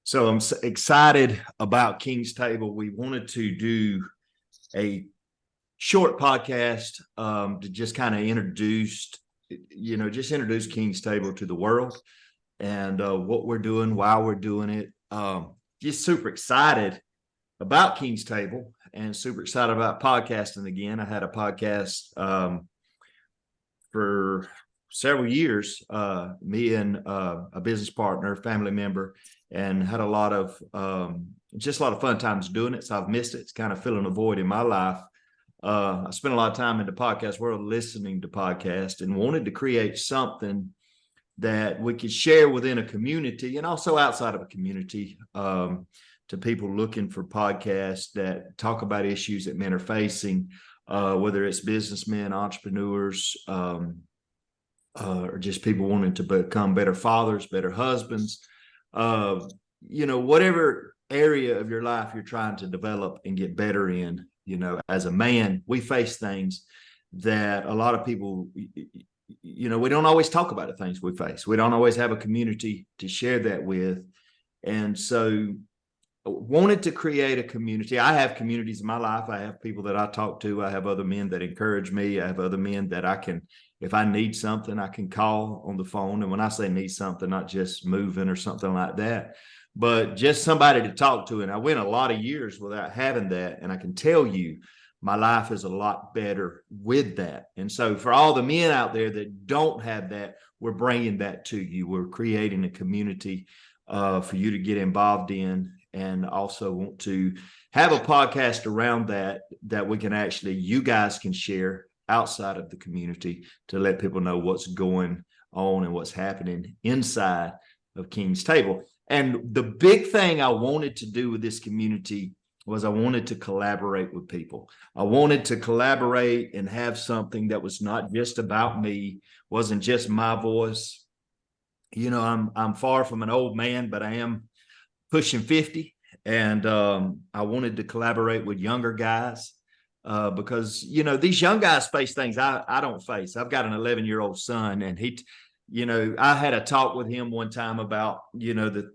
So I'm excited about King's Table. We wanted to do a short podcast to just kind of introduce King's Table to the world and what we're doing, why we're doing it. Just super excited about King's Table and super excited about podcasting again. I had a podcast for several years, me and a business partner, family member, and had a lot of fun times doing it. So I've missed it. It's kind of filling a void in my life. I spent a lot of time in the podcast world listening to podcasts and wanted to create something that we could share within a community and also outside of a community to people looking for podcasts that talk about issues that men are facing, whether it's businessmen, entrepreneurs, or just people wanting to become better fathers, better husbands, whatever area of your life you're trying to develop and get better in. As a man, we face things that a lot of people, we don't always talk about the things we face. We don't always have a community to share that with. And so wanted to create a community. I have communities in my life. I have people that I talk to. I have other men that encourage me. I have other men that I can, if I need something, I can call on the phone. And when I say need something, not just moving or something like that, but just somebody to talk to. And I went a lot of years without having that. And I can tell you, my life is a lot better with that. And so for all the men out there that don't have that, we're bringing that to you. We're creating a community for you to get involved in, and also want to have a podcast around that we can actually, you guys can share outside of the community to let people know what's going on and what's happening inside of King's Table. And the big thing I wanted to do with this community was I wanted to collaborate with people. I wanted to collaborate and have something that was not just about me, wasn't just my voice. I'm far from an old man, but I am pushing 50. And I wanted to collaborate with younger guys because, these young guys face things I don't face. I've got an 11-year-old son, and I had a talk with him one time about, the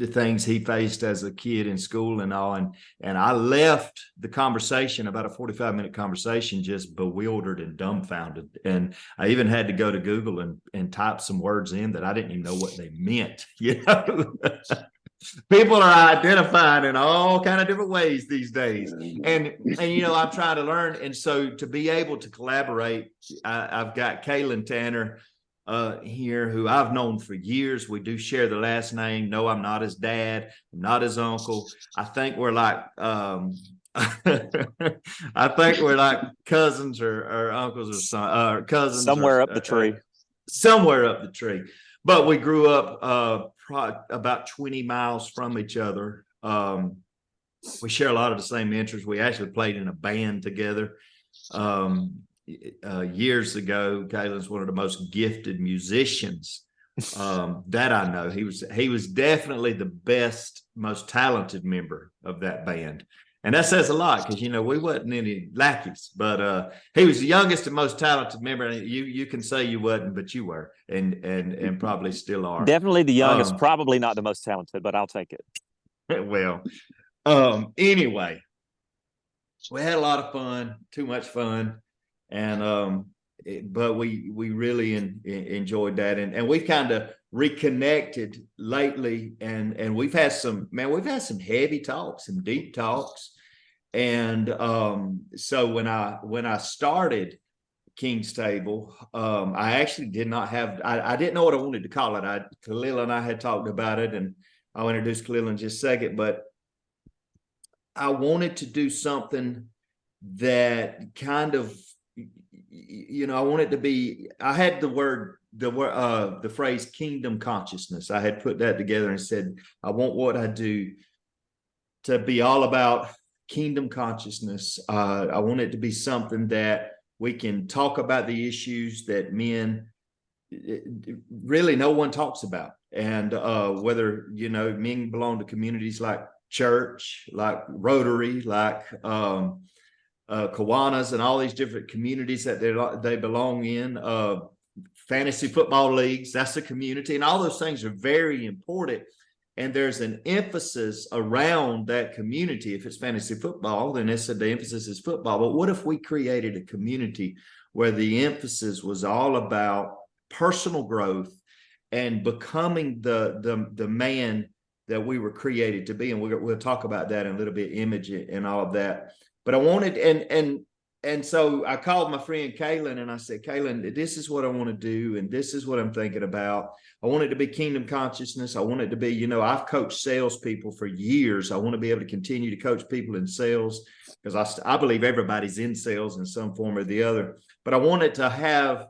things he faced as a kid in school and all. And I left the conversation, about a 45-minute conversation, just bewildered and dumbfounded. And I even had to go to Google and type some words in that I didn't even know what they meant. People are identifying in all kind of different ways these days. And I'm trying to learn. And so to be able to collaborate, I've got Kalin Tanner here, who I've known for years. We do share the last name. No, I'm not his dad. I'm not his uncle. I think we're like cousins or uncles or cousins somewhere up the tree. Somewhere up the tree. But we grew up about 20 miles from each other. We share a lot of the same interests. We actually played in a band together years ago. Kalin's one of the most gifted musicians that I know. He was definitely the best, most talented member of that band. And that says a lot because, we wasn't any lackeys, but he was the youngest and most talented member. And you can say you wasn't, but you were, and probably still are. Definitely the youngest, probably not the most talented, but I'll take it. Well, anyway, we had a lot of fun, too much fun. And but we really enjoyed that, and we've kind of reconnected lately, and we've had some heavy talks, some deep talks. And so when I started King's Table, I actually did not have, I didn't know what I wanted to call it. Kahlil and I had talked about it, and I'll introduce Kahlil in just a second, but I wanted to do something that kind of, I wanted to be, I had the phrase kingdom consciousness. I had put that together and said, I want what I do to be all about kingdom consciousness. I want it to be something that we can talk about the issues that men really no one talks about. And whether, men belong to communities like church, like Rotary, like Kiwanis, and all these different communities that they belong in, fantasy football leagues, that's a community, and all those things are very important. and there's an emphasis around that community. If it's fantasy football, then it's the emphasis is football. But what if we created a community where the emphasis was all about personal growth and becoming the man that we were created to be? And we'll talk about that in a little bit, image and all of that. But I wanted, and so I called my friend Kalin and I said, Kalin, this is what I want to do. And this is what I'm thinking about. I want it to be kingdom consciousness. I want it to be, I've coached salespeople for years. I want to be able to continue to coach people in sales because I believe everybody's in sales in some form or the other. But I want it to have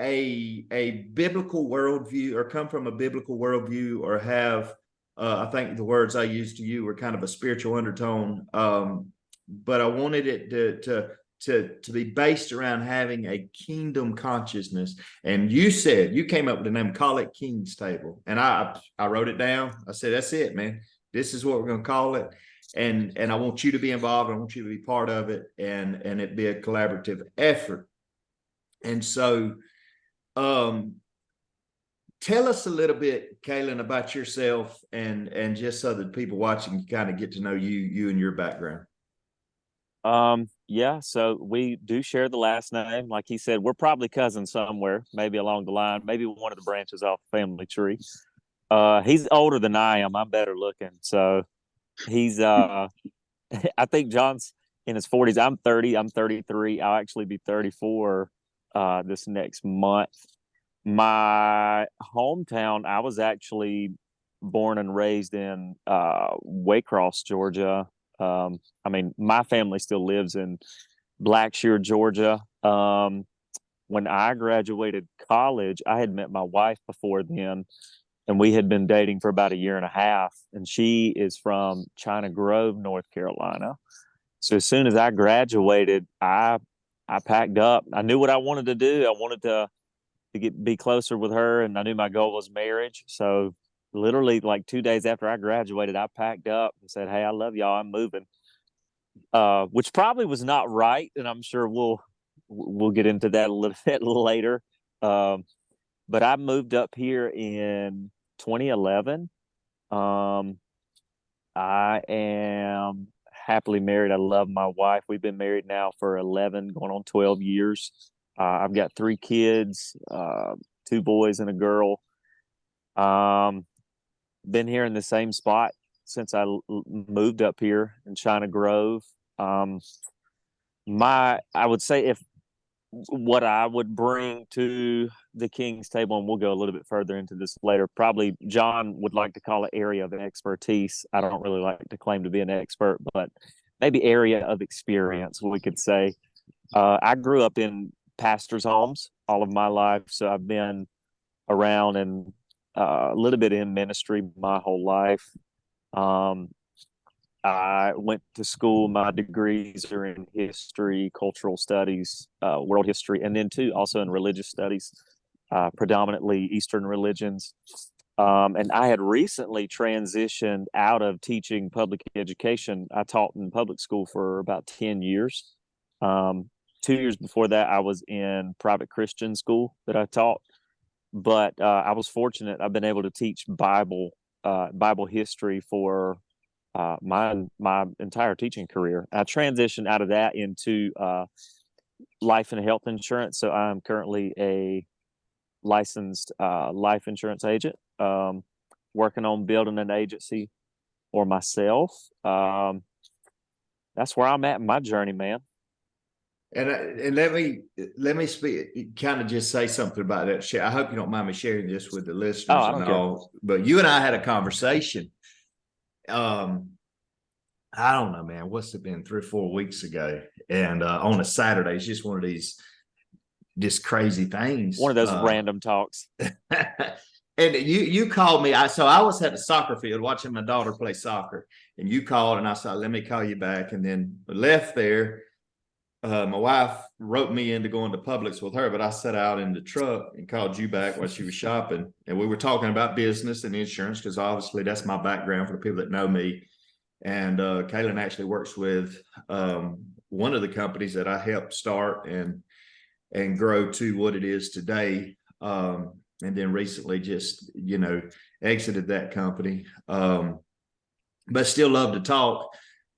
a biblical worldview, or come from a biblical worldview, or have, I think the words I used to you were kind of a spiritual undertone. But I wanted it to be based around having a kingdom consciousness. And you came up with the name, call it King's Table. And I wrote it down. I said, that's it, man. This is what we're going to call it. And I want you to be involved. I want you to be part of it, and it be a collaborative effort. And so, tell us a little bit, Kalin, about yourself, and just so that people watching kind of get to know you and your background. Yeah, so we do share the last name. Like he said, we're probably cousins somewhere, maybe along the line, maybe one of the branches off the family tree. He's older than I am. I'm better looking. So he's, I think John's in his 40s. I'm 30. I'm 33. I'll actually be 34 this next month. My hometown, I was actually born and raised in Waycross, Georgia. I mean, my family still lives in Blackshear, Georgia. When I graduated college, I had met my wife before then, and we had been dating for about a year and a half. And she is from China Grove, North Carolina. So as soon as I graduated, I packed up. I knew what I wanted to do. I wanted to be closer with her, and I knew my goal was marriage. So literally like 2 days after I graduated, I packed up and said, hey, I love y'all, I'm moving. Which probably was not right, and I'm sure we'll get into that a little bit later. But I moved up here in 2011. I am happily married. I love my wife. We've been married now for 11, going on 12 years. I've got 3 kids, 2 boys and a girl. Been here in the same spot since I moved up here in China Grove. I would say if what I would bring to the King's Table, and we'll go a little bit further into this later, probably John would like to call it area of expertise. I don't really like to claim to be an expert, but maybe area of experience, we could say. I grew up in pastors' homes all of my life, so I've been around and a little bit in ministry my whole life. I went to school. My degrees are in history, cultural studies, world history, and then too also in religious studies, predominantly Eastern religions. And I had recently transitioned out of teaching public education. I taught in public school for about 10 years. 2 years before that, I was in private Christian school that I taught. But I was fortunate. I've been able to teach Bible history for my entire teaching career. I transitioned out of that into life and health insurance. So I'm currently a licensed life insurance agent, working on building an agency for myself. That's where I'm at in my journey, man. And let me speak, kind of just say something about that. I hope you don't mind me sharing this with the listeners and all. But you and I had a conversation. I don't know, man. What's it been, 3 or 4 weeks ago? And on a Saturday, it's just one of these just crazy things. One of those random talks. And you called me. So I was at the soccer field watching my daughter play soccer, and you called, and I said, "Let me call you back." And then left there. My wife wrote me into going to Publix with her, but I sat out in the truck and called you back while she was shopping. And we were talking about business and insurance, because obviously that's my background for the people that know me. And Kalin actually works with one of the companies that I helped start and grow to what it is today. and then recently just, exited that company. But still love to talk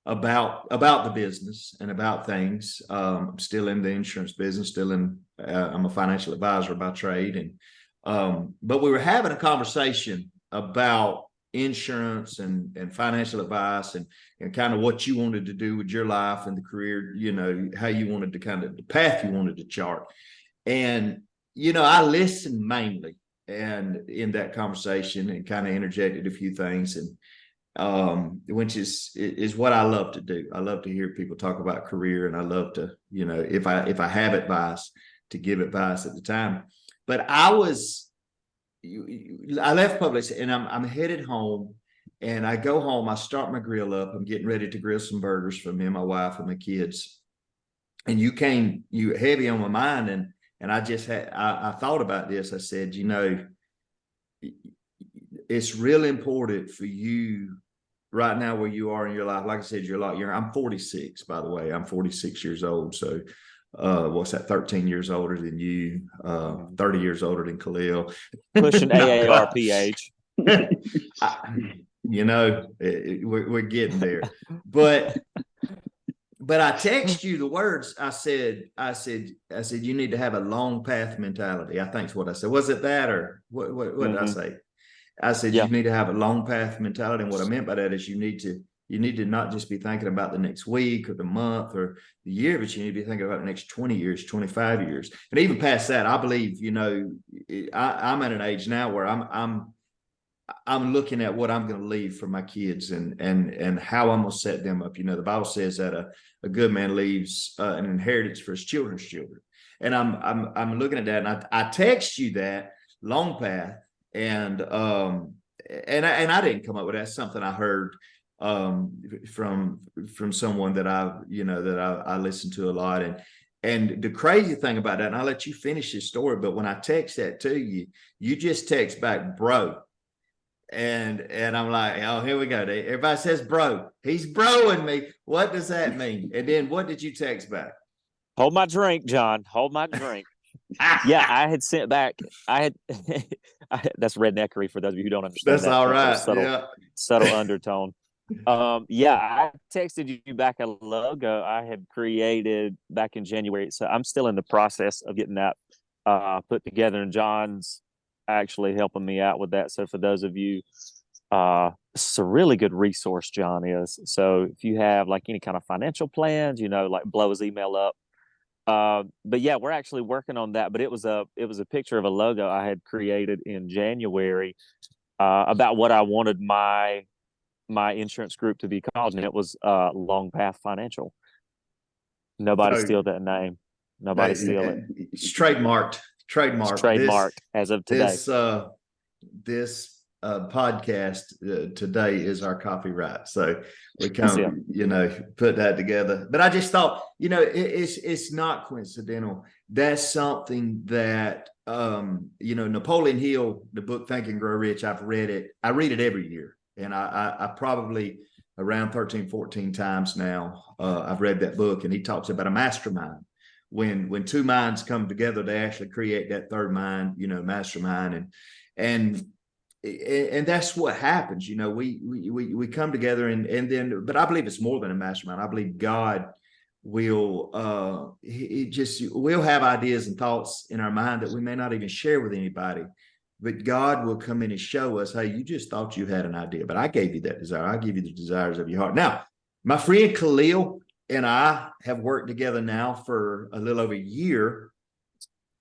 about the business and about things. I'm still in the insurance business, I'm a financial advisor by trade. But we were having a conversation about insurance and financial advice and kind of what you wanted to do with your life and the career, how you wanted to the path you wanted to chart. And, I listened mainly and in that conversation and kind of interjected a few things, and which is what I love to do. I love to hear people talk about career, and I love to, if I have advice, to give advice at the time. But I left Publix, and I'm headed home, and I go home, I start my grill up, I'm getting ready to grill some burgers for me and my wife and my kids. And you heavy on my mind, and I thought about this. I said, it's really important for you right now where you are in your life. Like I said, you're a lot younger. I'm 46, by the way. I'm 46 years old. So what's that, 13 years older than you, 30 years older than Kahlil. Pushing AARP age. We're getting there. But I text you the words. I said, you need to have a long path mentality. I think is what I said. Was it that, or what did I say? I said, you need to have a long path mentality. And what I meant by that is you need to not just be thinking about the next week or the month or the year, but you need to be thinking about the next 20 years, 25 years. And even past that, I believe, I'm at an age now where I'm looking at what I'm going to leave for my kids and how I'm going to set them up. The Bible says that a good man leaves an inheritance for his children's children. And I'm looking at that, and I text you that long path. And I didn't come up with that. That's something I heard from someone that I listen to a lot. And the crazy thing about that, and I'll let you finish this story, but when I text that to you, you just text back, bro. And I'm like, oh, here we go. Everybody says bro. He's broing me. What does that mean? And then what did you text back? Hold my drink, John. Hold my drink. Yeah, I had sent back. That's redneckery for those of you who don't understand. That's all right. Subtle undertone. I texted you back a logo I had created back in January. So I'm still in the process of getting that put together, and John's actually helping me out with that. So for those of you, it's a really good resource, John is. So if you have like any kind of financial plans, like blow his email up. But yeah, we're actually working on that. But it was a picture of a logo I had created in January about what I wanted my insurance group to be called, and it was Long Path Financial. Nobody steal that name. Nobody steal it. It's trademarked. It's trademarked as of today. This podcast today is our copyright, so we come put that together. But I just thought it's not coincidental. That's something that Napoleon Hill, the book Think and Grow Rich, I've read it. I read it every year, and I probably around 13 14 times now I've read that book. And he talks about a mastermind. When two minds come together to actually create that third mind, mastermind, and that's what happens. We come together, and then, but I believe it's more than a mastermind. I believe God will we'll have ideas and thoughts in our mind that we may not even share with anybody, but God will come in and show us, hey, you just thought you had an idea, but I gave you that desire. I give you the desires of your heart. Now, my friend Kahlil and I have worked together now for a little over a year,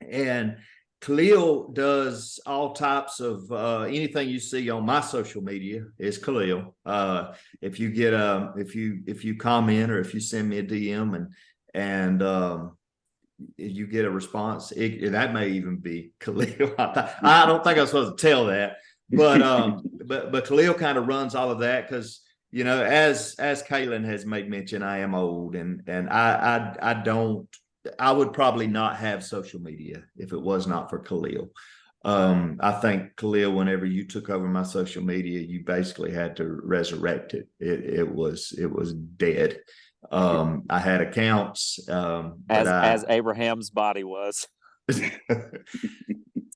and Kahlil does all types of anything you see on my social media is Kahlil. If you get if you comment or if you send me a DM and you get a response, that may even be Kahlil. I don't think I'm supposed to tell that, but Kahlil kind of runs all of that because, as Kalin has made mention, I am old, and I would probably not have social media if it was not for Kahlil. I think Kahlil, whenever you took over my social media, you basically had to resurrect it. It was dead. I had accounts, as Abraham's body was.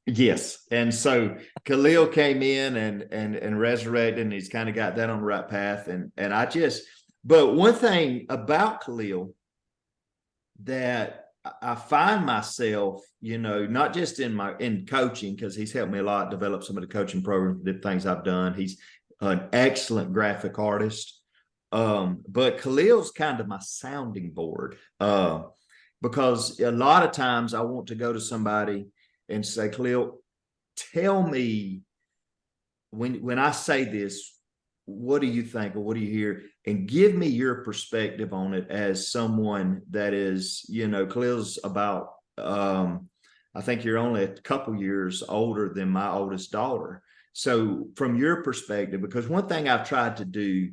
Yes. And so Kahlil came in and resurrected, and he's kind of got that on the right path. And I just, but one thing about Kahlil that I find myself, not just in coaching, because he's helped me a lot develop some of the coaching programs, the things I've done. He's an excellent graphic artist. But Khalil's kind of my sounding board. Because a lot of times I want to go to somebody and say, Kahlil, tell me when I say this, what do you think or what do you hear? And give me your perspective on it as someone that is, Khalil's about, I think you're only a couple years older than my oldest daughter. So from your perspective, because one thing I've tried to do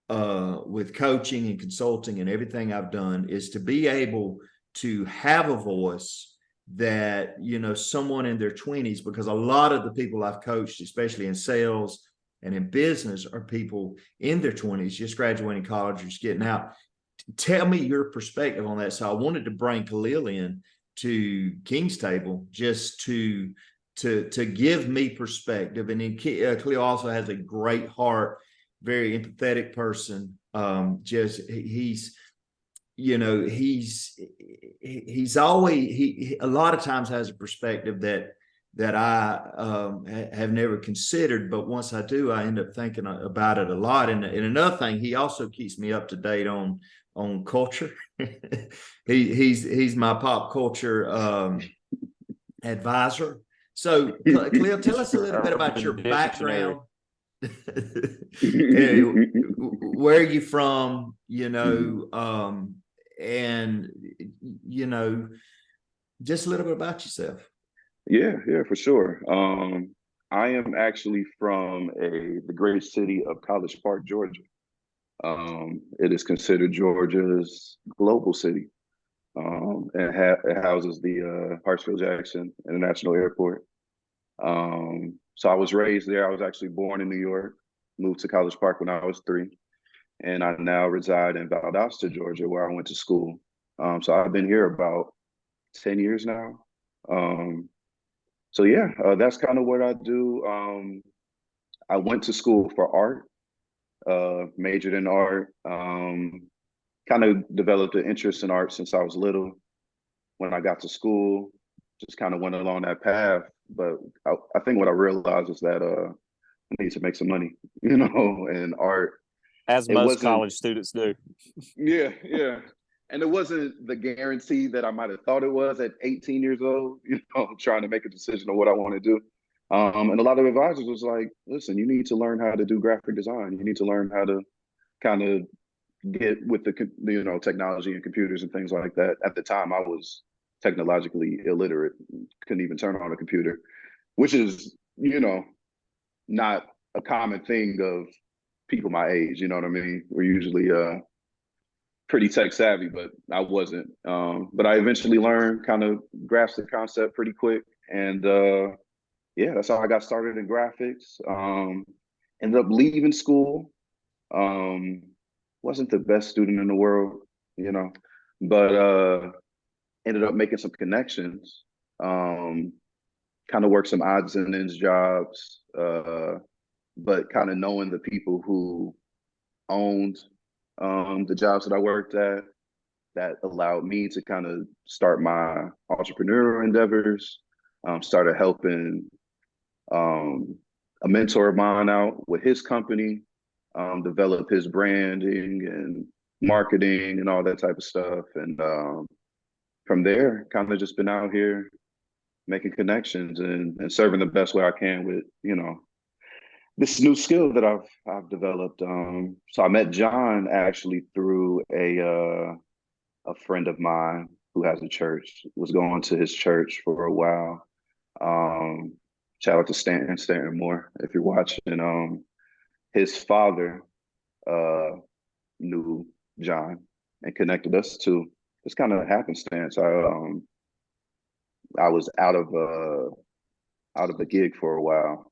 with coaching and consulting and everything I've done is to be able to have a voice that, someone in their 20s, because a lot of the people I've coached, especially in sales and in business, are people in their 20s, just graduating college or just getting out. Tell me your perspective on that. So I wanted to bring Kahlil in to King's Table just to give me perspective. And then Kahlil also has a great heart, very empathetic person. He's always a lot of times has a perspective that I have never considered, but once I do, I end up thinking about it a lot. And another thing, he also keeps me up to date on culture. He's my pop culture advisor. So, Kahlil, tell us a little bit about your background. Where are you from? And just a little bit about yourself. Yeah, for sure. I am actually from the great city of College Park, Georgia. It is considered Georgia's global city. It houses the Hartsfield-Jackson International Airport. So I was raised there. I was actually born in New York, moved to College Park when I was 3, and I now reside in Valdosta, Georgia, where I went to school. So I've been here about 10 years now. So yeah, that's kind of what I do. I went to school for art, majored in art, kind of developed an interest in art since I was little. When I got to school, just kind of went along that path. But I think what I realized is that I need to make some money, and art. As most college students do. Yeah. And it wasn't the guarantee that I might have thought it was at 18 years old, trying to make a decision on what I want to do. And a lot of advisors was like, listen, you need to learn how to do graphic design. You need to learn how to kind of get with the, technology and computers and things like that. At the time, I was technologically illiterate, couldn't even turn on a computer, which is, not a common thing of people my age. You know what I mean? We're usually pretty tech savvy, but I wasn't. But I eventually learned, kind of grasped the concept pretty quick. And yeah, that's how I got started in graphics. Ended up leaving school. Wasn't the best student in the world, but ended up making some connections. Kind of worked some odds and ends jobs, but kind of knowing the people who owned the jobs that I worked at, that allowed me to kind of start my entrepreneurial endeavors. Started helping a mentor of mine out with his company, develop his branding and marketing and all that type of stuff. And from there, kind of just been out here making connections and serving the best way I can with, this new skill that I've developed. So I met John actually through a friend of mine who has a church. Was going to his church for a while. Shout out to Stanton Moore if you're watching. His father knew John and connected us to. It's kind of happenstance. I was out of a gig for a while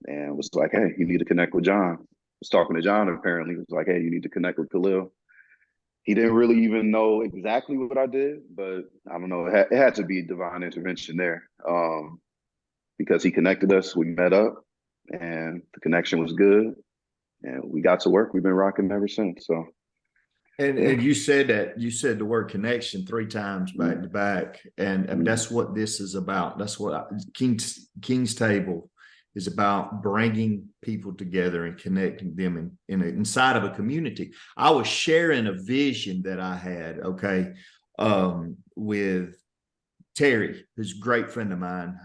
and was like, hey, you need to connect with John. Was talking to John, apparently. He was like, hey, you need to connect with Kahlil. He didn't really even know exactly what I did, but I don't know. It had to be divine intervention there. because he connected us. We met up, and the connection was good, and we got to work. We've been rocking ever since. So, And you said the word connection 3 times back to back, and that's what this is about. That's what King's Table is about, bringing people together and connecting them inside of a community. I was sharing a vision that I had, with Terry, who's a great friend of mine.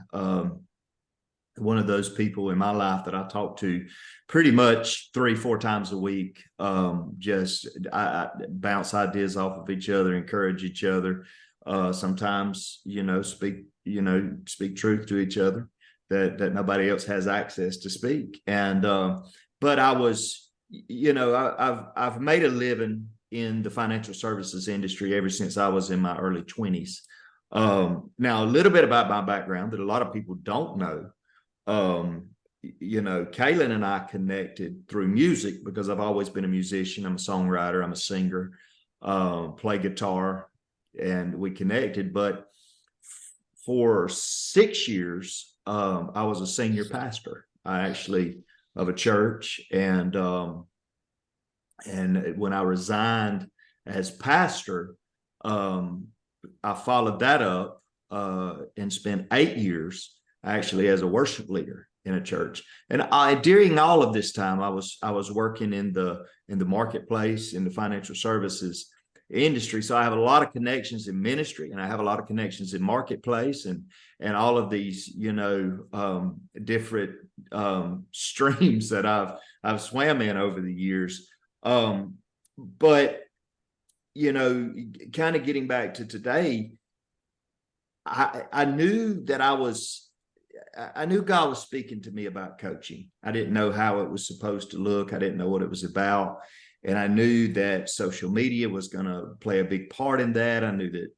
One of those people in my life that I talk to pretty much 3-4 times a week. I bounce ideas off of each other, encourage each other. Sometimes, speak truth to each other that nobody else has access to speak. And, but I was, I've made a living in the financial services industry ever since I was in my early 20s. Now, a little bit about my background that a lot of people don't know. Kalin and I connected through music because I've always been a musician. I'm a songwriter, I'm a singer, play guitar, and we connected. But for 6 years, I was a senior pastor, of a church. And when I resigned as pastor, I followed that up and spent 8 years actually as a worship leader in a church. And during all of this time, I was working in the marketplace, in the financial services industry. So I have a lot of connections in ministry, and I have a lot of connections in marketplace, and all of these, different streams that I've swam in over the years. But kind of getting back to today, I knew that I knew God was speaking to me about coaching. I didn't know how it was supposed to look. I didn't know what it was about. And I knew that social media was going to play a big part in that. I knew that,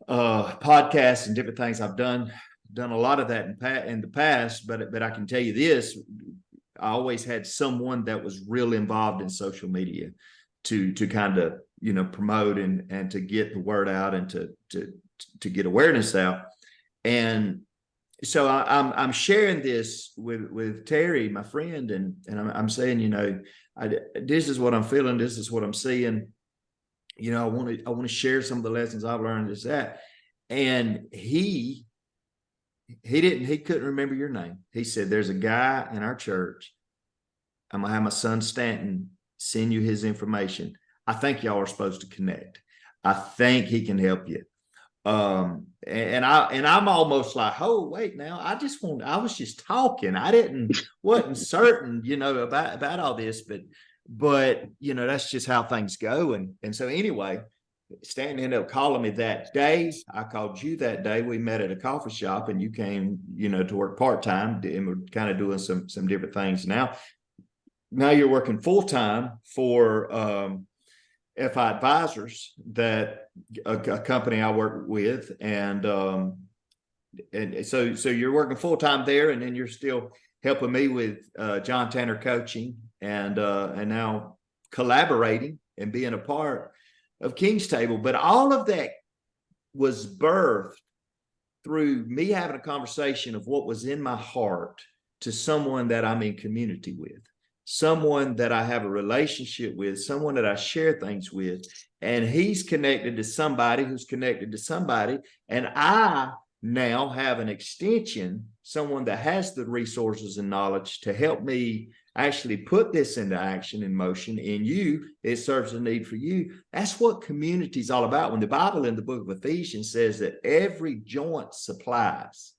podcasts and different things. I've done a lot of that in the past, but I can tell you this, I always had someone that was real involved in social media to kind of, promote and to get the word out and to get awareness out. And so I'm sharing this with Terry, my friend, and I'm saying, this is what I'm feeling. This is what I'm seeing. I want to share some of the lessons I've learned. Is that, and he couldn't remember your name. He said, "There's a guy in our church. I'm gonna have my son Stanton send you his information. I think y'all are supposed to connect. I think he can help you." And I'm almost like, oh, wait, now I was just talking. Wasn't certain, about all this, but that's just how things go. And so anyway, Stanton ended up calling me that day. I called you that day. We met at a coffee shop, and you came, to work part-time, and we're kind of doing some different things now. Now you're working full-time for, FI Advisors, that a company I work with, and so you're working full time there, and then you're still helping me with John Tanner coaching, and now collaborating and being a part of King's Table. But all of that was birthed through me having a conversation of what was in my heart to someone that I'm in community with, someone that I have a relationship with, someone that I share things with, and he's connected to somebody who's connected to somebody. And I now have an extension, someone that has the resources and knowledge to help me actually put this into action, in motion in you. It serves a need for you. That's what community is all about. When the Bible in the book of Ephesians says that every joint supplies,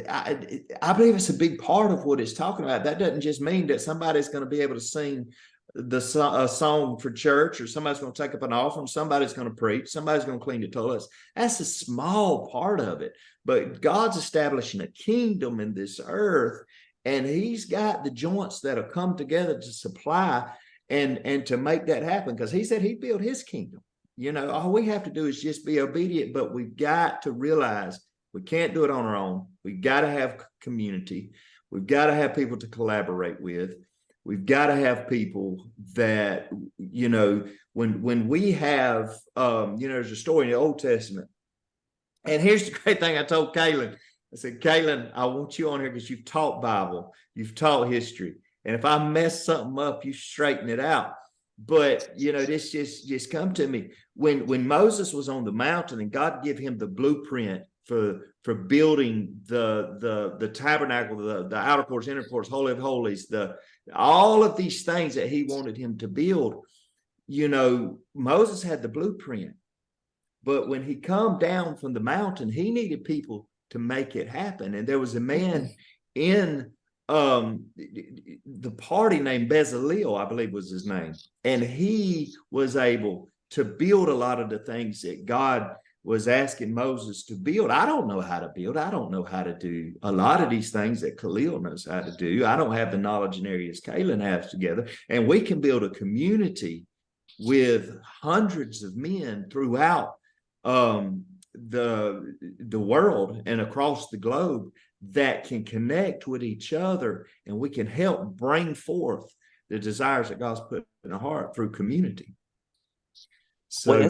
I believe it's a big part of what it's talking about. That doesn't just mean that somebody's going to be able to sing a song for church, or somebody's going to take up an offering, somebody's going to preach, somebody's going to clean the toilets. That's a small part of it. But God's establishing a kingdom in this earth, and he's got the joints that'll come together to supply and to make that happen, because he said he'd build his kingdom. All we have to do is just be obedient, but we've got to realize we can't do it on our own. We've got to have community. We've got to have people to collaborate with. We've got to have people that, when we have, there's a story in the Old Testament And here's the great thing I told Kalin. I said, Kalin, I want you on here because you've taught Bible, you've taught history. And if I mess something up, you straighten it out. But this just come to me. When Moses was on the mountain and God gave him the blueprint for building the tabernacle, the outer courts, inner courts, holy of holies, all of these things that he wanted him to build, Moses had the blueprint. But when he come down from the mountain, he needed people to make it happen. And there was a man in the party named Bezalel, I believe was his name. And he was able to build a lot of the things that God was asking Moses to build. I don't know how to build. I don't know how to do a lot of these things that Kahlil knows how to do. I don't have the knowledge and areas Kalin has together. And we can build a community with hundreds of men throughout the world and across the globe that can connect with each other, and we can help bring forth the desires that God's put in our heart through community. So well,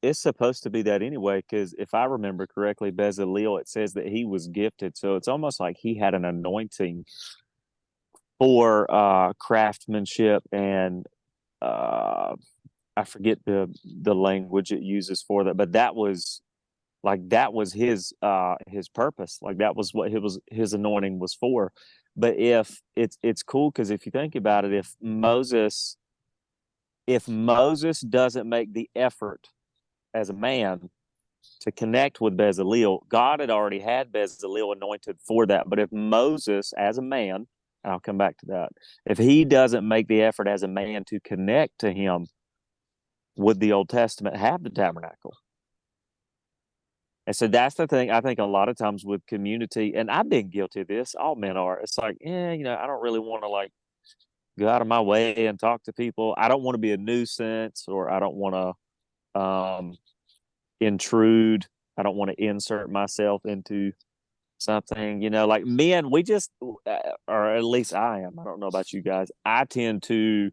it's supposed to be that anyway, because if I remember correctly, Bezalel, it says that he was gifted, so it's almost like he had an anointing for craftsmanship and I forget the language it uses for that, but that was his purpose. Like that was what his anointing was for. But if it's cool, because if you think about it, if Moses doesn't make the effort as a man to connect with Bezalel, God had already had Bezalel anointed for that. But if Moses as a man, and I'll come back to that, if he doesn't make the effort as a man to connect to him, would the Old Testament have the tabernacle? And so that's the thing. I think a lot of times with community, and I've been guilty of this, all men are, it's like, I don't really want to like go out of my way and talk to people. I don't want to be a nuisance, or I don't want to intrude. I don't want to insert myself into something, like men, we just, or at least I am, I don't know about you guys, I tend to,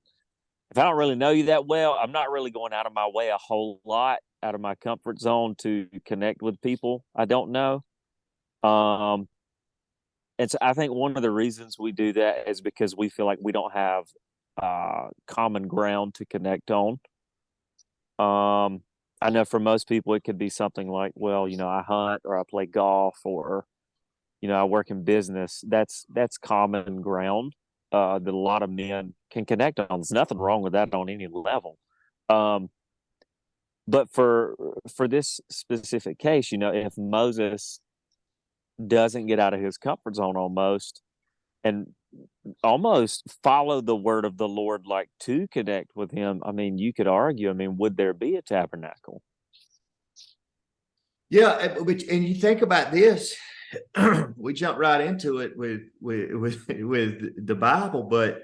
if I don't really know you that well, I'm not really going out of my way a whole lot, out of my comfort zone to connect with people I don't know. And so I think one of the reasons we do that is because we feel like we don't have common ground to connect on. I know for most people it could be something like, well, I hunt, or I play golf, or I work in business. That's common ground that a lot of men can connect on. There's nothing wrong with that on any level. But for this specific case, if Moses doesn't get out of his comfort zone and almost follow the word of the Lord, like to connect with him, I mean, you could argue, would there be a tabernacle? Yeah, and you think about this, we jump right into it with the Bible, but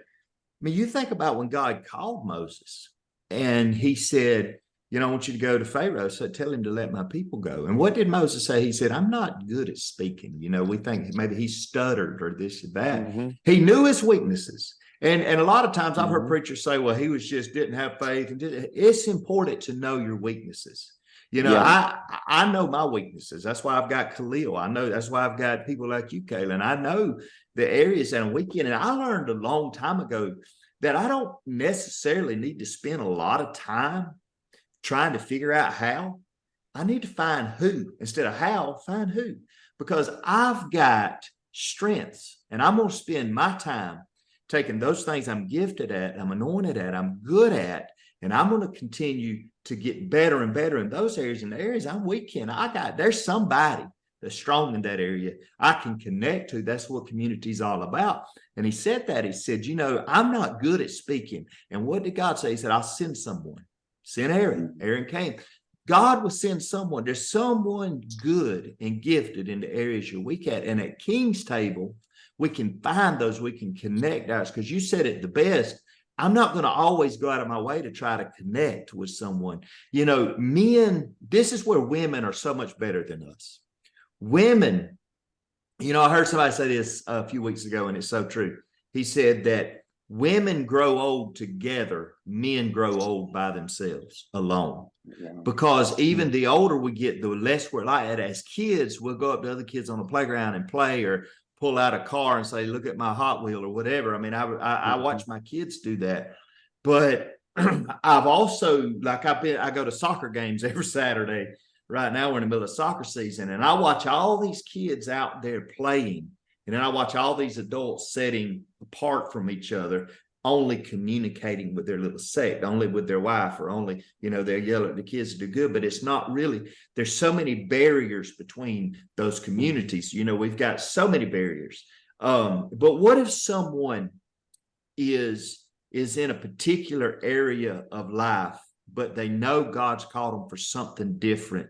you think about when God called Moses and he said, I want you to go to Pharaoh, so tell him to let my people go. And what did Moses say? He said, I'm not good at speaking. We think maybe he stuttered or this or that. Mm-hmm. He knew his weaknesses. And a lot of times I've heard preachers say, well, he didn't have faith. And it's important to know your weaknesses. I know my weaknesses. That's why I've got Kahlil. I know that's why I've got people like you, Kalin. I know the areas that I'm weak in. And I learned a long time ago that I don't necessarily need to spend a lot of time trying to figure out how. I need to find who. Instead of how, find who. Because I've got strengths, and I'm going to spend my time taking those things I'm gifted at, I'm anointed at, I'm good at, and I'm going to continue to get better and better in those areas. And the areas I'm weak in, there's somebody that's strong in that area I can connect to. That's what community is all about. And he said, I'm not good at speaking. And what did God say? He said, I'll send someone. Send Aaron. Aaron came. God will send someone. There's someone good and gifted in the areas you're weak at. And at King's table, we can find those, we can connect us. Because you said it the best. I'm not going to always go out of my way to try to connect with someone. Men, this is where women are so much better than us. Women, I heard somebody say this a few weeks ago, and it's so true. He said that women grow old together, men grow old by themselves alone. Because even the older we get, the less we're like that. As kids, we'll go up to other kids on the playground and play, or pull out a car and say, look at my Hot Wheel or whatever. I mean, I watch my kids do that. But I've also, I go to soccer games every Saturday. Right now we're in the middle of soccer season, and I watch all these kids out there playing. And then I watch all these adults sitting apart from each other, only communicating with their little sect, only with their wife, or only, they're yelling at the kids to do good. But it's not really, there's so many barriers between those communities. We've got so many barriers. But what if someone is in a particular area of life, but they know God's called them for something different,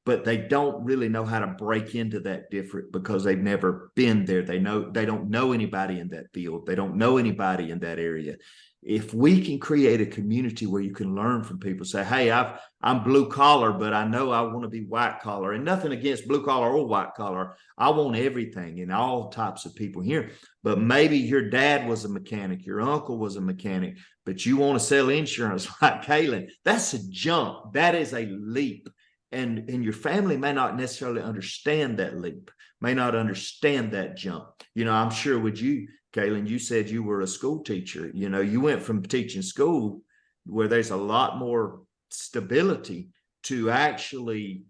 but they don't really know how to break into that different because they've never been there. They don't know anybody in that field. They don't know anybody in that area. If we can create a community where you can learn from people, say, hey, I'm blue collar, but I know I want to be white collar, and nothing against blue collar or white collar. I want everything and all types of people here. But maybe your dad was a mechanic, your uncle was a mechanic, but you want to sell insurance like Kalin. That's a jump. That is a leap. And your family may not necessarily understand that leap, may not understand that jump. I'm sure with you, Kalin, you said you were a school teacher. You went from teaching school where there's a lot more stability to actually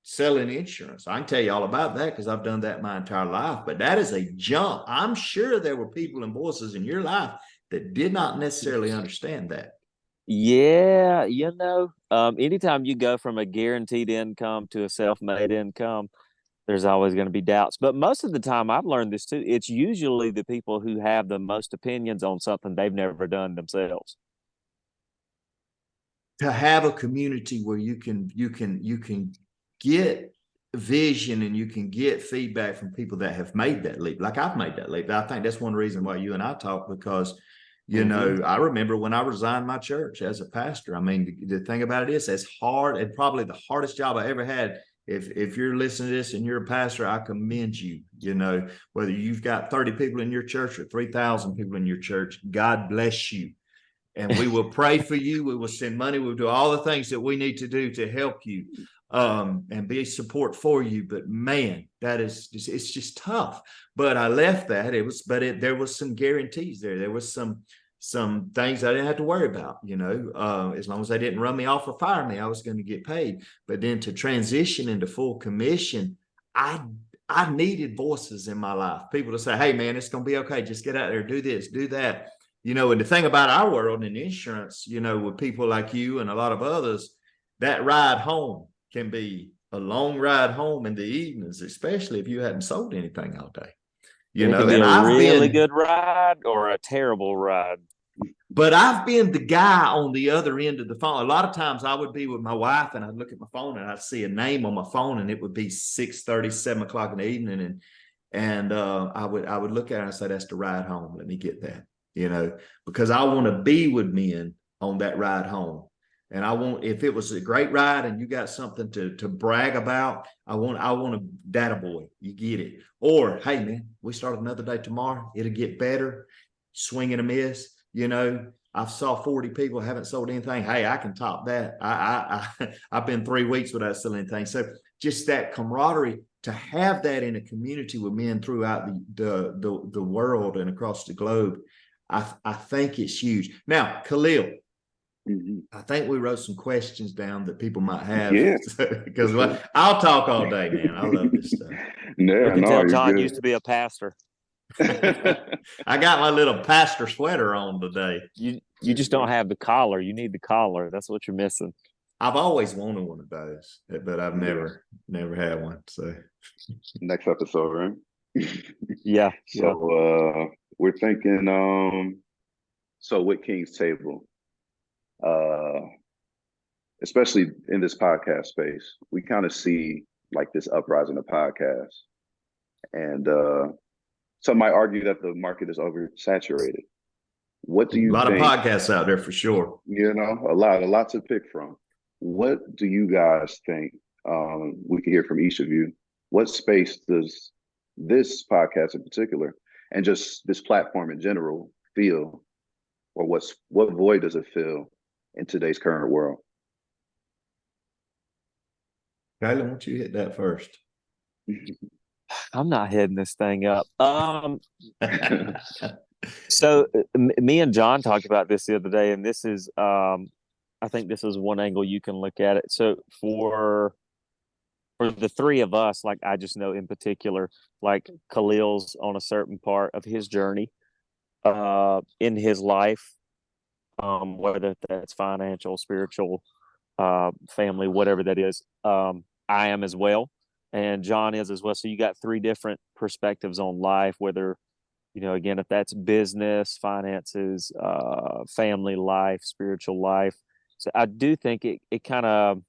selling insurance. I can tell you all about that because I've done that my entire life, but that is a jump. I'm sure there were people and voices in your life that did not necessarily understand that. Yeah, anytime you go from a guaranteed income to a self-made income, there's always going to be doubts. But most of the time, I've learned this too. It's usually the people who have the most opinions on something they've never done themselves. To have a community where you can get vision and you can get feedback from people that have made that leap. Like I've made that leap. I think that's one reason why you and I talk, because I remember when I resigned my church as a pastor. I mean, the thing about it is, as hard and probably the hardest job I ever had. If you're listening to this and you're a pastor, I commend you. Whether you've got 30 people in your church or 3,000 people in your church, God bless you. And we will pray for you. We will send money. We'll do all the things that we need to do to help you and be support for you. But man, it's just tough. But I left that. There was some guarantees there. There was some things I didn't have to worry about, as long as they didn't run me off or fire me, I was going to get paid. But then to transition into full commission, I needed voices in my life, people to say, hey man, it's going to be okay. Just get out there, do this, do that. And the thing about our world in insurance, with people like you and a lot of others, that ride home can be a long ride home in the evenings, especially if you hadn't sold anything all day. It could be a really good ride or a terrible ride. But I've been the guy on the other end of the phone. A lot of times I would be with my wife and I'd look at my phone and I'd see a name on my phone and it would be 6:30, 7 o'clock in the evening. And I would look at it and say, that's the ride home. Let me get that, because I want to be with men on that ride home. And if it was a great ride and you got something to brag about, I want a data boy. You get it. Or, hey man, we start another day tomorrow. It'll get better. Swing and a miss. I saw 40 people, haven't sold anything. Hey, I can top that. I've been 3 weeks without selling anything. So just that camaraderie, to have that in a community with men throughout the world and across the globe, I think it's huge. Now, Kahlil, I think we wrote some questions down that people might have. Yeah. Because I'll talk all day, man. I love this stuff. Yeah, you can tell Todd used to be a pastor. I got my little pastor sweater on today. You just don't have the collar. You need the collar. That's what you're missing. I've always wanted one of those, but I've never had one. So next episode, right? Yeah. So we're thinking so with King's Table, especially in this podcast space, we kind of see like this uprising of podcasts. And some might argue that the market is oversaturated. What do you think? A lot of podcasts out there for sure. A lot to pick from. What do you guys think? We can hear from each of you. What space does this podcast in particular, and just this platform in general, feel or what void does it fill in today's current world? Kalin, why don't you hit that first? I'm not heading this thing up. So me and John talked about this the other day, and this is, I think this is one angle you can look at it. So for the three of us, like I just know in particular, like Kahlil's on a certain part of his journey, in his life, whether that's financial, spiritual, family, whatever that is. I am as well, and John is as well. So you got three different perspectives on life, whether, again, if that's business, finances, family life, spiritual life. So I do think it kind of,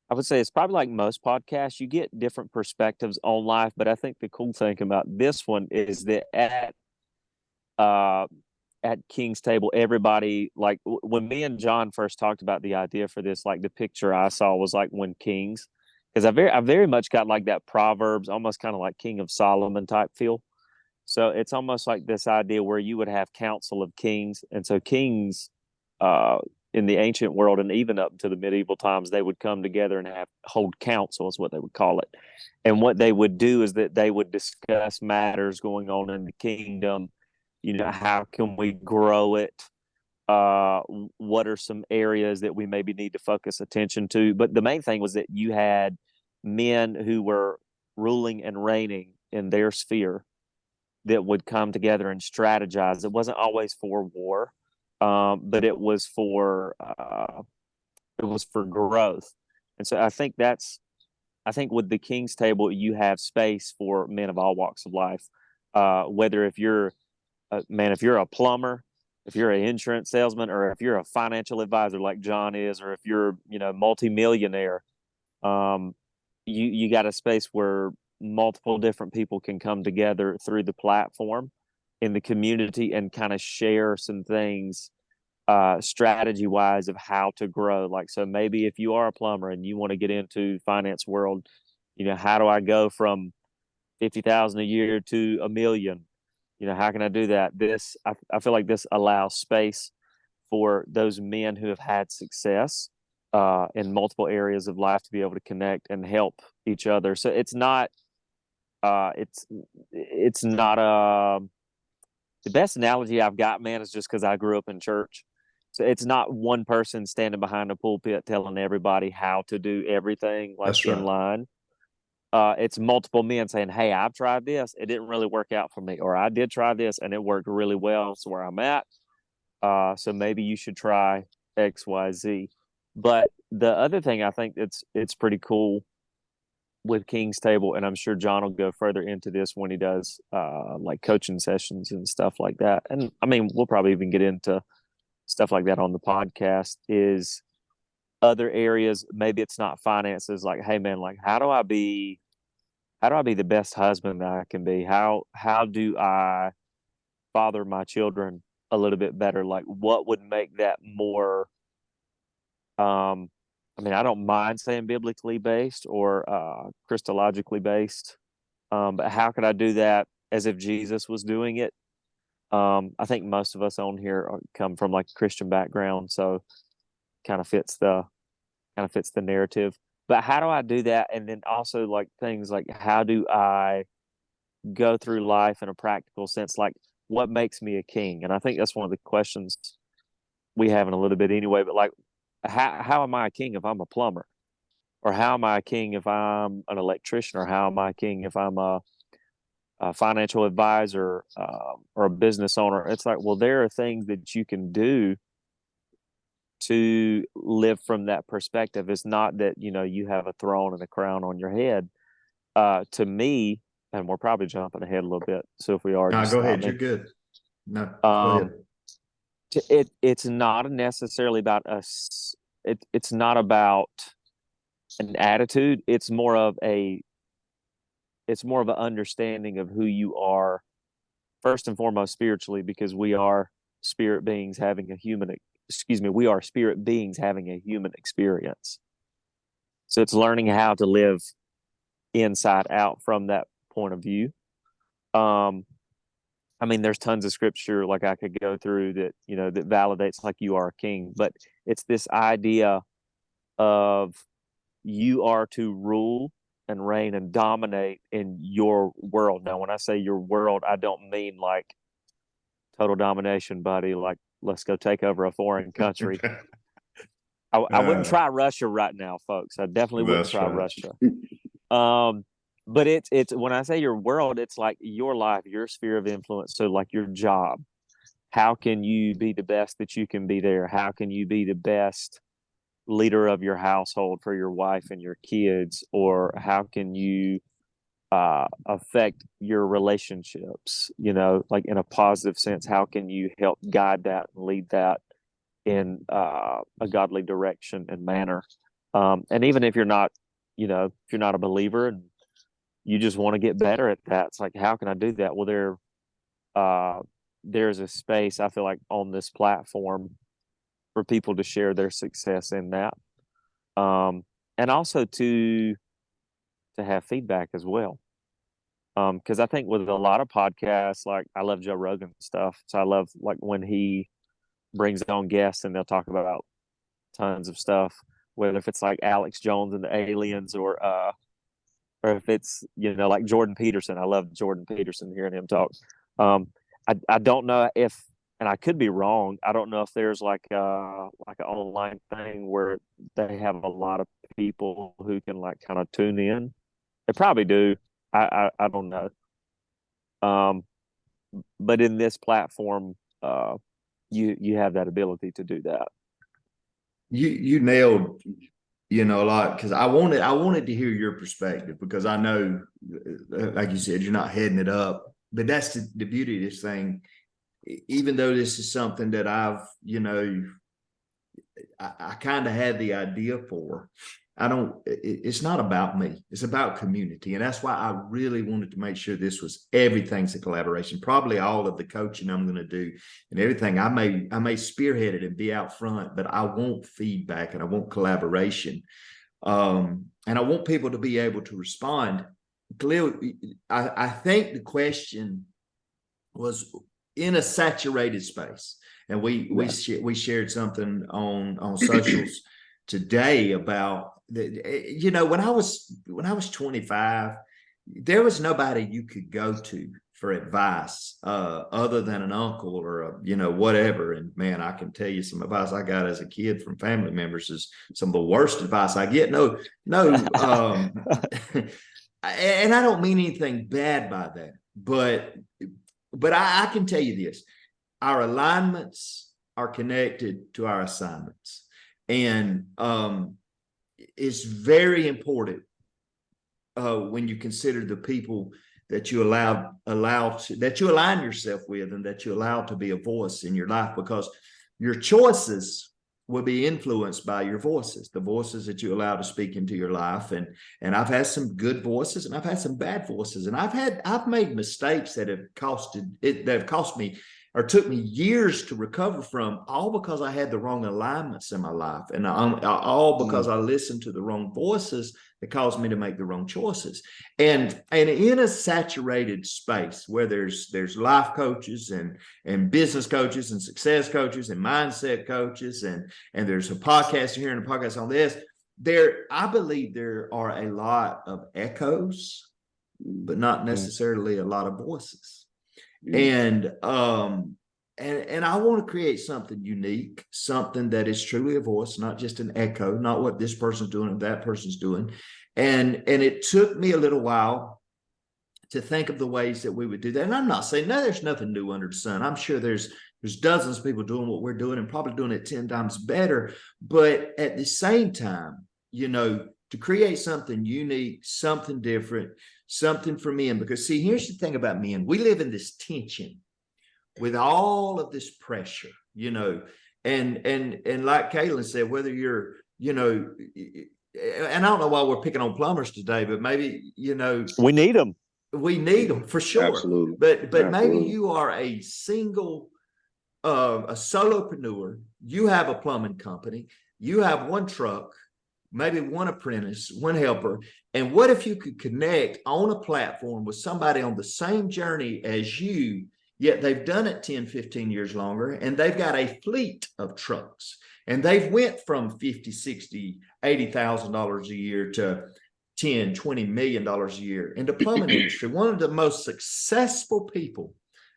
I would say it's probably like most podcasts, you get different perspectives on life. But I think the cool thing about this one is that uh, at King's Table, everybody, like when me and John first talked about the idea for this, like the picture I saw was like when Kings, because I very much got like that Proverbs, almost kind of like King of Solomon type feel. So it's almost like this idea where you would have council of kings. And so kings, uh, in the ancient world and even up to the medieval times, they would come together and hold council is what they would call it. And what they would do is that they would discuss matters going on in the kingdom. How can we grow it? What are some areas that we maybe need to focus attention to? But the main thing was that you had men who were ruling and reigning in their sphere that would come together and strategize. It wasn't always for war, but it was for growth. And so I think with the King's Table, you have space for men of all walks of life. Whether if you're if you're a plumber, if you're an insurance salesman, or if you're a financial advisor like John is, or if you're, multimillionaire, you got a space where multiple different people can come together through the platform in the community and kind of share some things, strategy wise, of how to grow. Like, so maybe if you are a plumber and you want to get into finance world, how do I go from 50,000 a year to a million? How can I do that? I feel like this allows space for those men who have had success, in multiple areas of life, to be able to connect and help each other. So it's not, it's not the best analogy I've got, man, is just because I grew up in church. So it's not one person standing behind a pulpit telling everybody how to do everything, like That's in right. line. It's multiple men saying, "Hey, I've tried this. It didn't really work out for me," or "I did try this and it worked really well. It's where I'm at. So maybe you should try X, Y, Z." But the other thing I think it's pretty cool with King's Table, and I'm sure John will go further into this when he does, like coaching sessions and stuff like that. And I mean, we'll probably even get into stuff like that on the podcast, is other areas. Maybe it's not finances. Like, hey man, like how do I be the best husband that I can be? How do I father my children a little bit better? Like, what would make that more, I mean, I don't mind saying biblically based or, Christologically based, but how could I do that as if Jesus was doing it? I think most of us on here come from like a Christian background, so kind of fits the narrative. But how do I do that? And then also like things like, how do I go through life in a practical sense? Like, what makes me a king? And I think that's one of the questions we have in a little bit anyway. But like, how am I a king if I'm a plumber? Or how am I a king if I'm an electrician? Or how am I a king if I'm a financial advisor, or a business owner? It's like, well, there are things that you can do to live from that perspective. It's not that, you have a throne and a crown on your head. To me, and we're probably jumping ahead a little bit, so if we are, No, just go stop ahead. me. You're good. No, go Um, ahead. it's not necessarily about us. It's not about an attitude. It's more of an understanding of who you are, first and foremost spiritually, because we are spirit beings having a human. Excuse me, we are spirit beings having a human experience. So it's learning how to live inside out from that point of view. Um, I mean, there's tons of scripture like I could go through that, that validates like you are a king, but it's this idea of you are to rule and reign and dominate in your world. Now, when I say your world, I don't mean like total domination, buddy. Like, let's go take over a foreign country. I wouldn't try Russia right now, folks. I definitely wouldn't try Russia. But it's when I say your world, it's like your life, your sphere of influence. So like your job. How can you be the best that you can be there? How can you be the best leader of your household for your wife and your kids? Or how can you affect your relationships, like in a positive sense? How can you help guide that and lead that in a godly direction and manner? And even if you're not, if you're not a believer and you just want to get better at that, it's like, how can I do that? Well, there's a space, I feel like, on this platform for people to share their success in that. And also to have feedback as well. Because I think with a lot of podcasts, like I love Joe Rogan stuff. So I love like when he brings on guests and they'll talk about tons of stuff, whether if it's like Alex Jones and the aliens or if it's, like Jordan Peterson. I love Jordan Peterson, hearing him talk. I don't know if, and I could be wrong, I don't know if there's like an online thing where they have a lot of people who can like kind of tune in. They probably do. I don't know. But in this platform, you have that ability to do that. You nailed, a lot, because I wanted to hear your perspective, because I know, like you said, you're not heading it up, but that's the beauty of this thing. Even though this is something that I've, I kind of had the idea for, it's not about me. It's about community. And that's why I really wanted to make sure this was, everything's a collaboration. Probably all of the coaching I'm going to do and everything, I may spearhead it and be out front, but I want feedback and I want collaboration. And I want people to be able to respond. Kahlil, I think the question was in a saturated space. And we shared something on socials today about when I was 25, there was nobody you could go to for advice other than an uncle or whatever. And man, I can tell you some advice I got as a kid from family members is some of the worst advice I get. No and I don't mean anything bad by that, but I can tell you this: our alignments are connected to our assignments. And it's very important when you consider the people that you that you align yourself with and that you allow to be a voice in your life, because your choices will be influenced by your voices, the voices that you allow to speak into your life. And I've had some good voices and I've had some bad voices, and I've made mistakes that have cost me or took me years to recover from, all because I had the wrong alignments in my life, and all because I listened to the wrong voices that caused me to make the wrong choices. And in a saturated space where there's life coaches and business coaches and success coaches and mindset coaches, and there's a podcast here and a podcast on this, I believe there are a lot of echoes, but not necessarily a lot of voices. And I want to create something unique, something that is truly a voice, not just an echo, not what this person's doing and that person's doing. And it took me a little while to think of the ways that we would do that. And I'm not saying, no, there's nothing new under the sun. I'm sure there's dozens of people doing what we're doing and probably doing it 10 times better. But at the same time, to create something unique, something different, something for men. Because see, here's the thing about men: we live in this tension with all of this pressure, and like Kalin said, whether you're, and I don't know why we're picking on plumbers today, but maybe, we need them. We need them for sure. Absolutely. But Absolutely. Maybe you are a single, a solopreneur. You have a plumbing company. You have one truck, maybe one apprentice, one helper. And what if you could connect on a platform with somebody on the same journey as you Yet they've done it 10, 15 years longer, and they've got a fleet of trucks. And they've went from 50, 60, $80,000 a year to 10, $20 million a year in the plumbing industry. One of the most successful people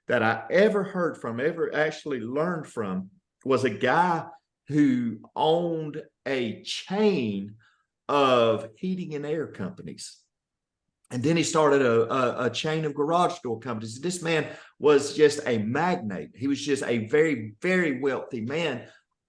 that I ever heard from, ever actually learned from, was a guy who owned a chain of heating and air companies. And then he started a chain of garage door companies. This man was just a magnate. He was just a very, very wealthy man,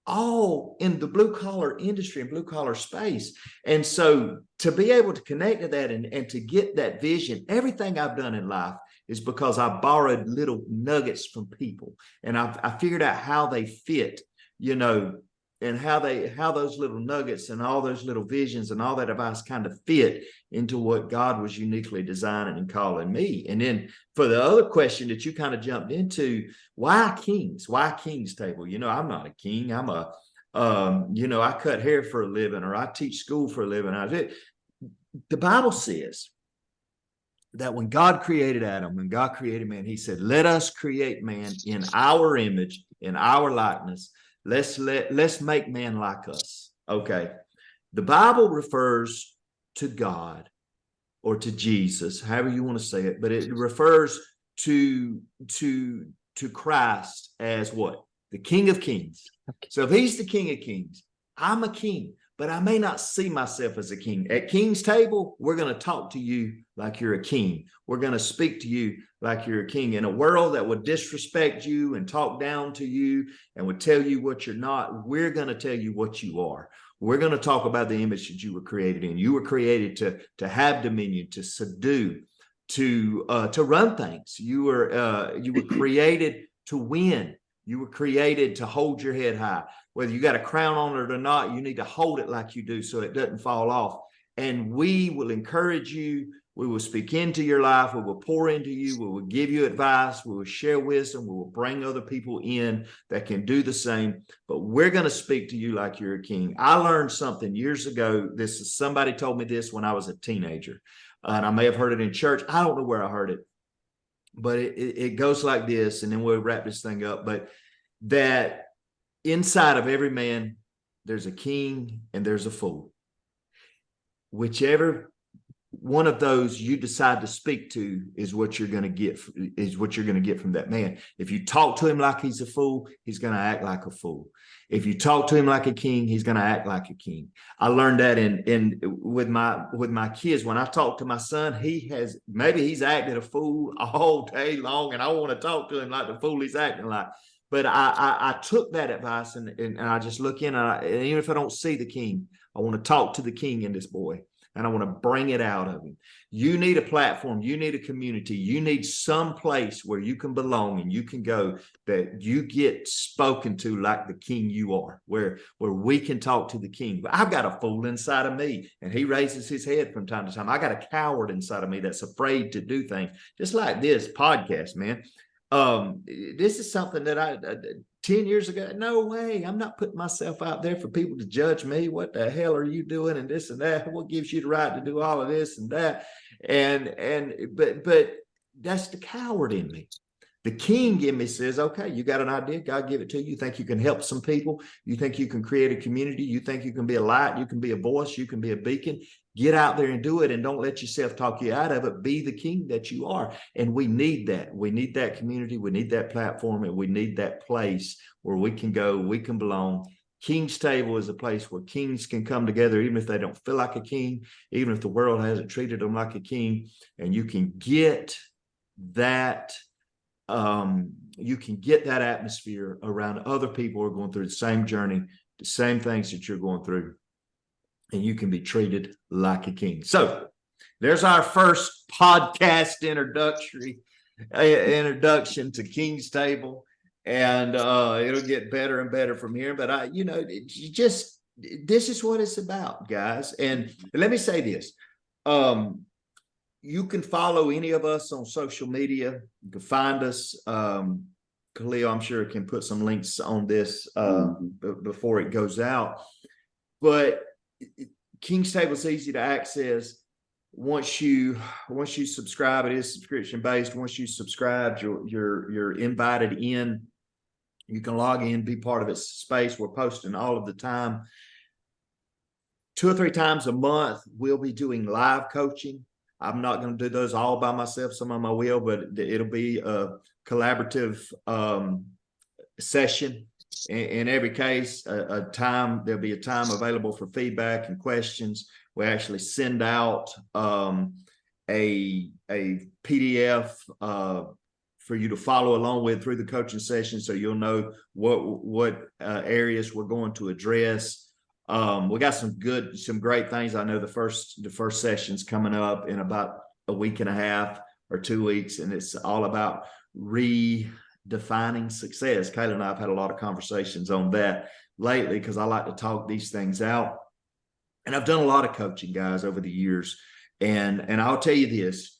all in the blue collar industry and blue collar space. And so to be able to connect to that and to get that vision, everything I've done in life is because I borrowed little nuggets from people, and I figured out how they fit, you know, and how those little nuggets and all those little visions and all that advice kind of fit into what God was uniquely designing and calling me. And then for the other question that you kind of jumped into, why kings? Why king's table? You know, I'm not a king. I'm a, you know, I cut hair for a living, or I teach school for a living. The Bible says that when God created Adam, when God created man, he said, let us create man in our image, in our likeness. Let's make man like us. Okay. The Bible refers to God or to Jesus, however you want to say it, but it refers to Christ as what? The King of Kings. So if he's the King of Kings, I'm a king, but I may not see myself as a king. At King's table, we're going to talk to you like you're a king. We're going to speak to you like you're a king. In a world that would disrespect you and talk down to you and would tell you what you're not, we're going to tell you what you are. We're going to talk about the image that you were created in. You were created to have dominion, to subdue, to run things. You were created to win. You were created to hold your head high. Whether you got a crown on it or not, you need to hold it like you do so it doesn't fall off. And we will encourage you. We will speak into your life. We will pour into you. We will give you advice. We will share wisdom. We will bring other people in that can do the same. But we're going to speak to you like you're a king. I learned something years ago. Somebody told me this when I was a teenager. And I may have heard it in church. I don't know where I heard it. But it goes like this, and then we'll wrap this thing up. But that inside of every man, there's a king and there's a fool. Whichever one of those you decide to speak to is what you're going to get, from that man. If you talk to him like he's a fool, he's going to act like a fool. If you talk to him like a king, he's going to act like a king. I learned that with my kids. When I talk to my son, he's acted a fool all day long, and I want to talk to him like the fool he's acting like. But I took that advice and I just look in, and even if I don't see the king, I want to talk to the king in this boy. And I want to bring it out of him. You need a platform. You need a community. You need some place where you can belong and you can go, that you get spoken to like the king you are, where we can talk to the king. But I've got a fool inside of me, and he raises his head from time to time. I got a coward inside of me that's afraid to do things, just like this podcast, man. This is something that I 10 years ago, no way, I'm not putting myself out there for people to judge me. What the hell are you doing, and this and that? What gives you the right to do all of this and that? But that's the coward in me. The king in me says, okay, you got an idea, God give it to you. You think you can help some people? You think you can create a community? You think you can be a light? You can be a voice? You can be a beacon? Get out there and do it, and don't let yourself talk you out of it. Be the king that you are. And we need that. We need that community. We need that platform, and we need that place where we can go, we can belong. King's Table is a place where kings can come together, even if they don't feel like a king, even if the world hasn't treated them like a king. And you can get that atmosphere around other people who are going through the same journey, the same things that you're going through, and you can be treated like a king. So there's our first podcast introduction to King's Table, and it'll get better and better from here. But this is what it's about, guys. And let me say this. You can follow any of us on social media. You can find us. Kahlil, I'm sure, can put some links on this before it goes out. But King's Table is easy to access. once you subscribe, it is subscription based. Once you subscribe, you're invited in. You can log in, be part of its space. We're posting all of the time. 2 or 3 times a month, we'll be doing live coaching. I'm not going to do those all by myself. Some of them I will, but it'll be a collaborative session. In every case, there'll be a time available for feedback and questions. We actually send out a PDF for you to follow along with through the coaching session, so you'll know what areas we're going to address. We got some great things. I know the first session's coming up in about a week and a half or 2 weeks, and it's all about redefining success. Kalin and I have had a lot of conversations on that lately because I like to talk these things out. And I've done a lot of coaching, guys, over the years. And I'll tell you this,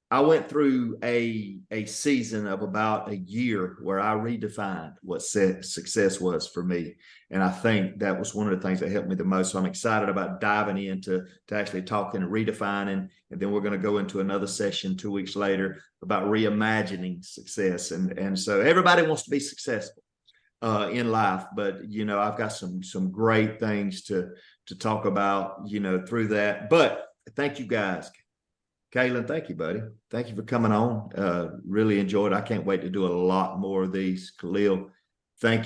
I went through a season of about a year where I redefined what success was for me. And I think that was one of the things that helped me the most. So I'm excited about diving into actually talking and redefining. And then we're going to go into another session 2 weeks later about reimagining success. And so everybody wants to be successful in life, but I've got some great things to talk about, through that. But thank you, guys. Kalin, thank you, buddy. Thank you for coming on. Really enjoyed it. I can't wait to do a lot more of these. Kahlil, thank you.